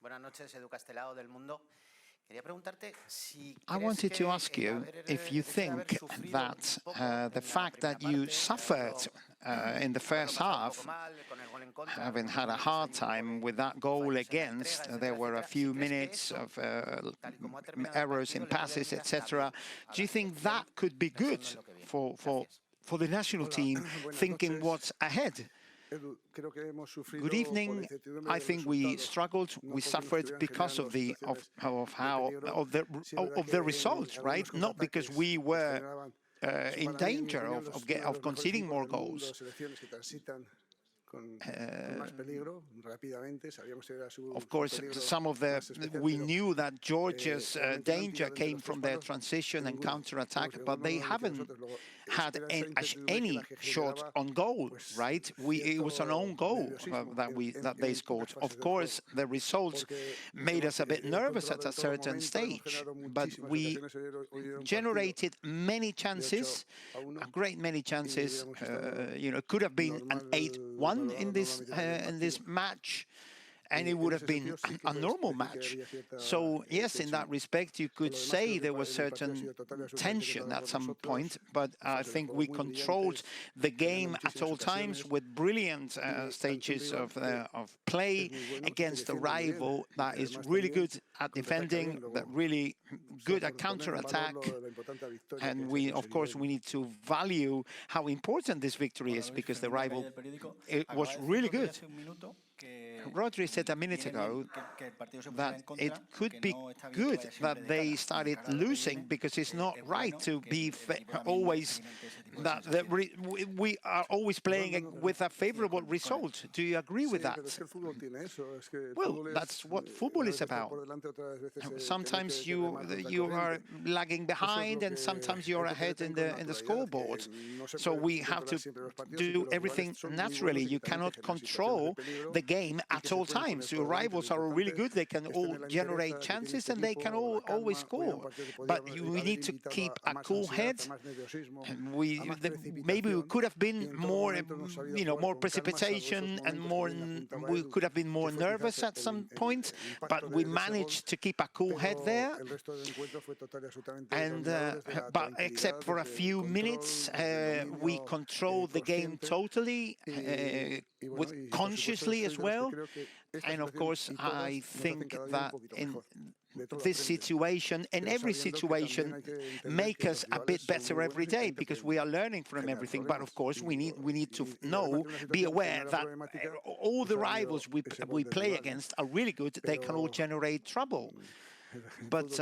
Buenas noches, Edu Castelao del Mundo. I wanted to ask you if you think that the fact that you suffered in the first half, having had a hard time with that goal against, there were a few minutes of errors in passes, etc. Do you think that could be good for the national team, thinking what's ahead? Good evening. I think we struggled. We suffered because of the results, right? Not because we were in danger of conceding more goals. Of course, we knew that Georgia's danger came from their transition and counter-attack, but they haven't had any shot on goal, right? It was an own goal that they scored. Of course, the results made us a bit nervous at a certain stage, but we generated many chances, a great many chances. It could have been an 8-1 in this match, and it would have been a normal match. So yes, in that respect, you could say there was certain tension at some point, but I think we controlled the game at all times with brilliant stages of play against a rival that is really good at defending, that really good at counter-attack. And of course, we need to value how important this victory is, because the rival, it was really good. Rodri said a minute ago that it could be good that they started losing, because it's not right to be always that we are always playing with a favorable result. Do you agree with that? Well, that's what football is about. Sometimes you are lagging behind, and sometimes you're ahead in the scoreboard. So we have to do everything naturally. You cannot control the game at all times. Your rivals are really good. They can all generate chances, and they can always score. But we need to keep a cool head. Maybe we could have been more, more precipitation, and we could have been more nervous at some point. But we managed to keep a cool head there. And but except for a few minutes, we controlled the game totally, consciously as well. And of course, I think that in this situation and every situation make us a bit better every day, because we are learning from everything. But of course, we need to be aware that all the rivals we play against are really good. They can all generate trouble. But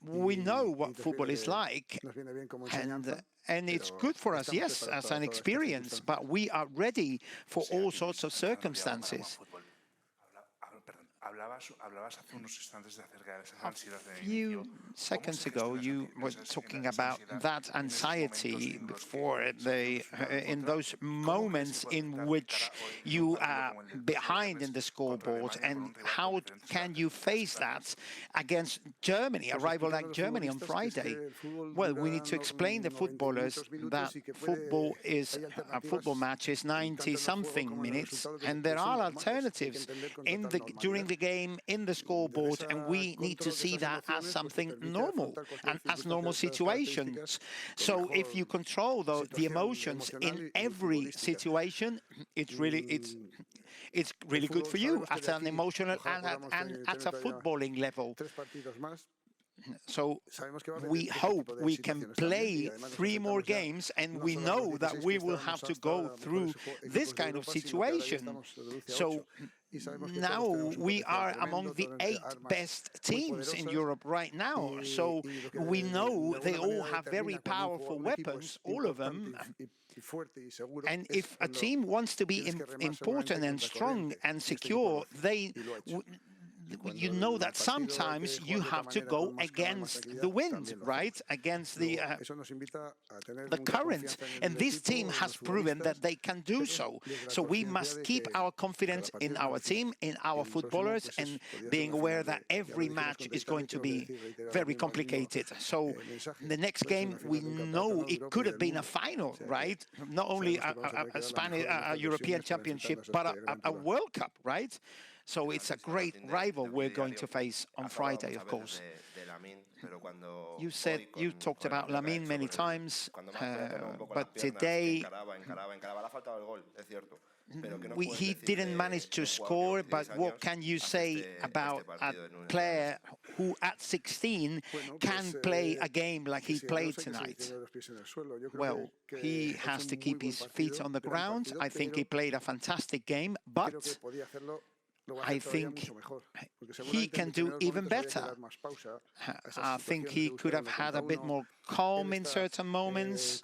we know what football is like, and it's good for us, yes, as an experience, but we are ready for all sorts of circumstances. A few seconds ago, you were talking about that anxiety in those moments in which you are behind in the scoreboard, and how can you face that against Germany, a rival like Germany on Friday? Well, we need to explain to footballers that a football match is 90-something minutes, and there are alternatives during the game, in the scoreboard, and we need to see that as something normal and as normal situations. So if you control the emotions in every situation, it's really good for you at an emotional and at a footballing level. So we hope we can play 3 more games, and we know that we will have to go through this kind of situation. So now we are among the 8 best teams in Europe right now. So we know they all have very powerful weapons, all of them. And if a team wants to be important and strong and secure, you know that sometimes you have to go against the wind, right? Against the current. And this team has proven that they can do so. So we must keep our confidence in our team, in our footballers, and being aware that every match is going to be very complicated. So the next game, we know it could have been a final, right? Not only a European Championship, but a World Cup, right? So it's a great rival we're going to face on Friday, of course. You talked about Lamine many times, but today he didn't manage to score. But what can you say about a player who at 16 can play a game like he played tonight? Well, he has to keep his feet on the ground. I think he played a fantastic game, but I think he can do even better. I think he could have had a bit more calm in certain moments.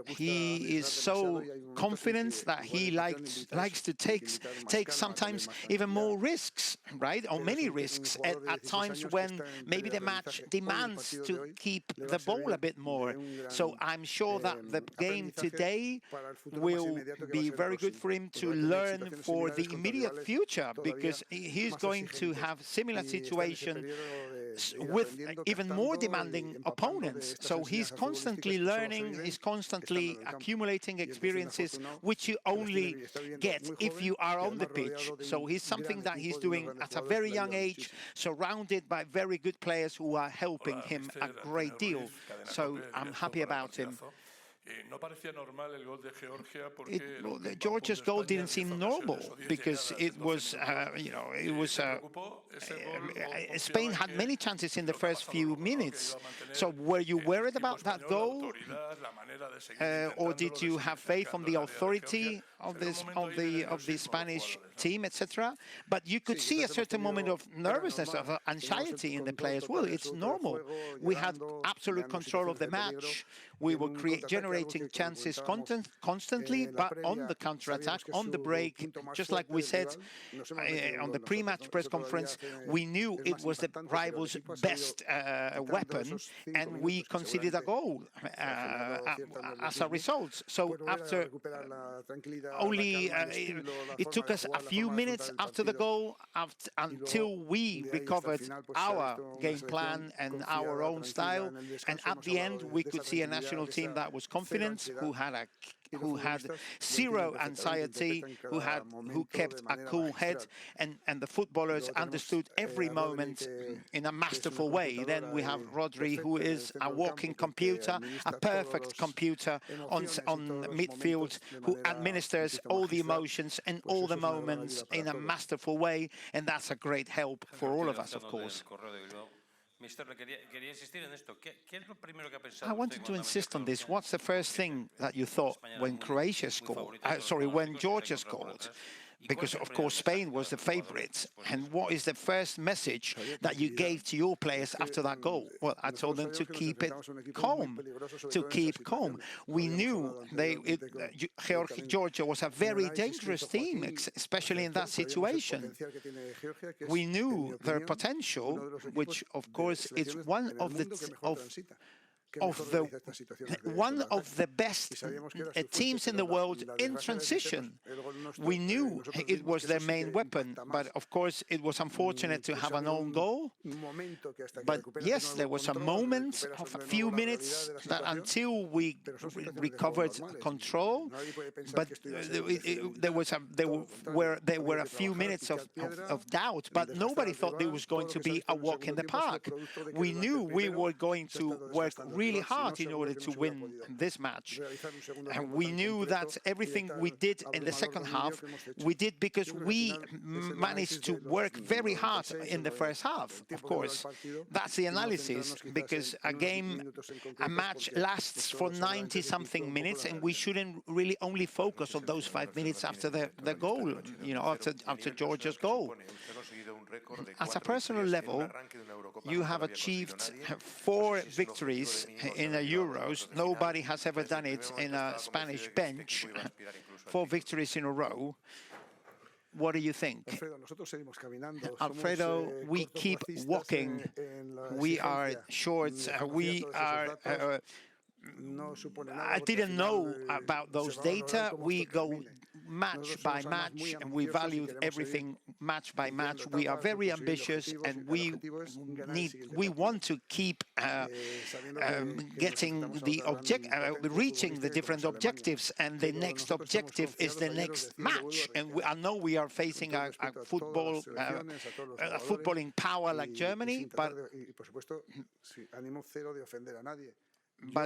He is so confident that he likes to take sometimes even more risks, right? Or many risks at times when maybe the match demands to keep the ball a bit more. So I'm sure that the game today will be very good for him to learn for the immediate future, because he's going to have similar situation with even more demanding opponents. So he's constantly learning, he's constantly accumulating experiences, which you only get if you are on the pitch. So he's something that he's doing at a very young age, surrounded by very good players who are helping him a great deal. So I'm happy about him. Georgia's goal didn't seem normal because it was, Spain had many chances in the first few minutes. So were you worried about that goal, or did you have faith on the authority of the Spanish team, etc.? But you could see a certain moment of nervousness, of anxiety in the players. Well, it's normal. We had absolute control of the match. We were generating chances constantly, but on the counter-attack, on the break, just like we said on the pre-match press conference, we knew it was the rivals' best weapon, and we conceded a goal as a result. So after it took us a few minutes after the goal until we recovered our game plan and our own style, and at the end we could see a national team that was confident, who had zero anxiety, who kept a cool head, and the footballers understood every moment in a masterful way. Then we have Rodri, who is a walking computer, a perfect computer on midfield, who administers all the emotions and all the moments in a masterful way, and that's a great help for all of us, of course. I wanted to insist on this. What's the first thing that you thought when Croatia scored? When Georgia scored? Because, of course, Spain was the favorite. And what is the first message that you gave to your players after that goal? Well, I told them to keep it calm, We knew Georgia was a very dangerous team, especially in that situation. We knew their potential, which, of course, is one of the best teams in the world in transition. We knew it was their main weapon, but of course it was unfortunate to have an own goal. But yes, there was a moment of a few minutes that until we recovered control, but there were a few minutes of doubt, but nobody thought there was going to be a walk in the park. We knew we were going to work really hard in order to win this match. And we knew that everything we did in the second half, we did because we managed to work very hard in the first half. Of course, that's the analysis, because a match lasts for 90-something minutes, and we shouldn't really only focus on those 5 minutes after the goal, after Georgia's goal. At a personal level, you have achieved 4 victories in a Euros. Nobody has ever done it in a Spanish bench. 4 victories in a row. What do you think? Alfredo, we keep walking. We are short. I didn't know about those data. We go match by match, and we value everything match by match. We are very ambitious, and we want to keep reaching the different objectives, and the next objective is the next match. And I know we are facing a footballing power like Germany, but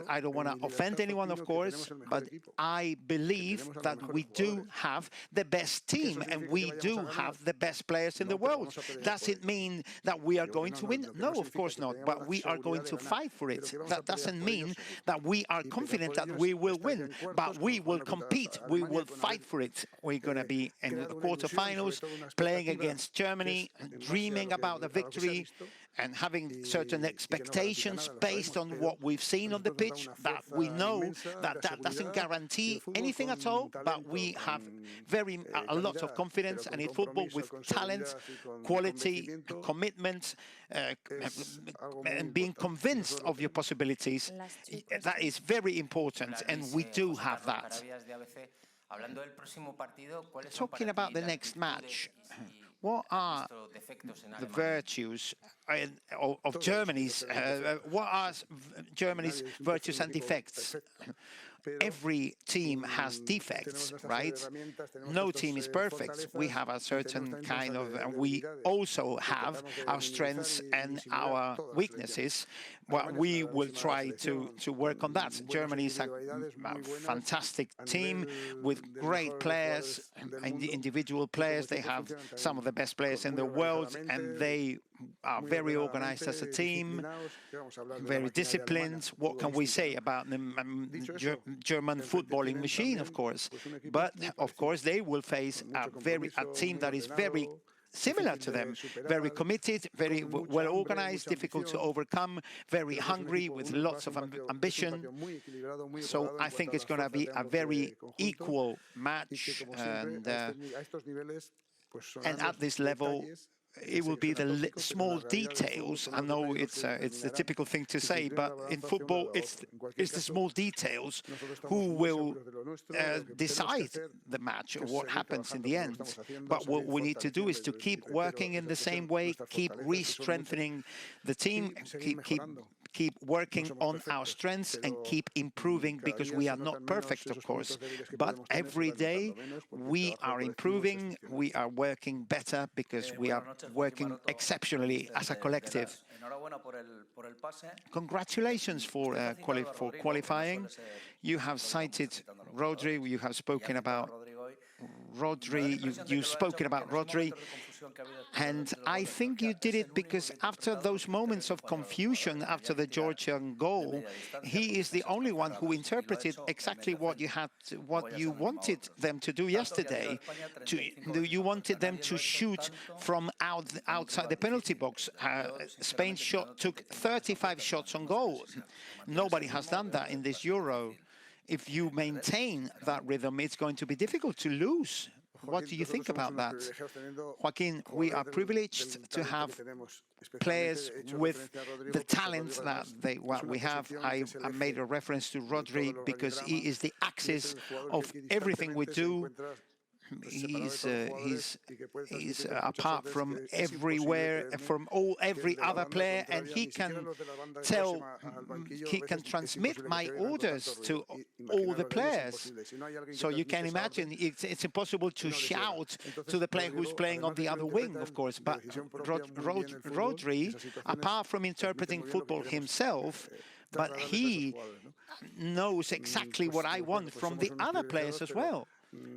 I don't want to offend anyone, of course, but I believe that we do have the best team, and we do have the best players in the world. Does it mean that we are going to win? No, of course not, but we are going to fight for it. That doesn't mean that we are confident that we will win, but we will compete, we will fight for it. We're going to be in the quarterfinals, playing against Germany, dreaming about the victory, and having certain expectations based on what we've seen on the pitch, that we know that doesn't guarantee anything at all, but we have a lot of confidence, and in football, with talent, quality, commitment, and being convinced of your possibilities, that is very important, and we do have that. Talking about the next match, what are the virtues of Germany's? What are Germany's virtues and defects? Every team has defects, right? No team is perfect. We have a certain kind of, we also have our strengths and our weaknesses. Well, we will try to work on that. Germany is a fantastic team with great players and individual players. They have some of the best players in the world, and they are very organized as a team, very disciplined. What can we say about the German footballing machine, of course? But, of course, they will face a team that is very similar to them, very committed, very well organized, difficult to overcome, very hungry, with lots of ambition. So I think it's going to be a very equal match, and at this level, it will be the small details. I know it's the typical thing to say, but in football, it's the small details who will decide the match or what happens in the end. But what we need to do is to keep working in the same way, keep re-strengthening the team, keep working on our strengths, and keep improving, because we are not perfect, of course, but every day we are improving, we are working better, because we are working exceptionally as a collective. Congratulations for qualifying. You have cited Rodri, you have spoken about Rodri, you've spoken about Rodri, and I think you did it because after those moments of confusion after the Georgian goal, he is the only one who interpreted exactly what you wanted them to do yesterday. You wanted them to shoot from outside the penalty box. Spain took 35 shots on goal. Nobody has done that in this Euro. If you maintain that rhythm, it's going to be difficult to lose. What do you think about that? Joaquin, we are privileged to have players with the talent that we have. I made a reference to Rodri because he is the axis of everything we do. He's apart from everywhere, from every other player, and he can transmit my orders to all the players. So you can imagine it's impossible to shout to the player who's playing on the other wing, of course. But Rodri, apart from interpreting football himself, but he knows exactly what I want from the other players as well.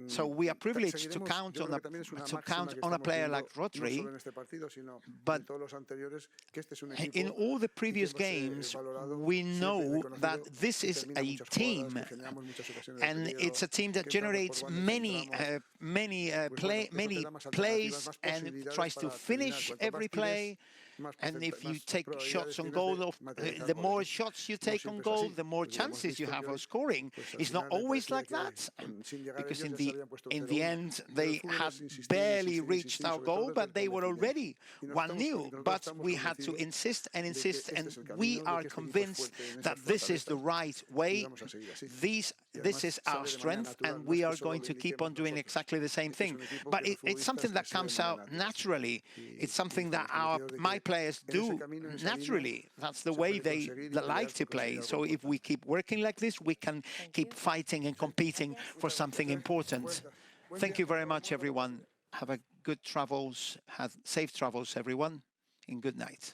So we are privileged to count on a player like Rodri, but in all the previous games, we know that this is a team, and it's a team that generates many plays and tries to finish every play. And if you take shots on goal, the more shots you take on goal, the more chances you have of scoring. It's not always like that, because in the end, they had barely reached our goal, but they were already 1-0. But we had to insist and insist, and we are convinced that this is the right way. This is our strength, and we are going to keep on doing exactly the same thing. But it's something that comes out naturally. It's something that my players do naturally. That's the way they like to play. So if we keep working like this, we can keep fighting and competing for something important. Thank you very much, everyone. Have a good travels. Have safe travels, everyone, and good night.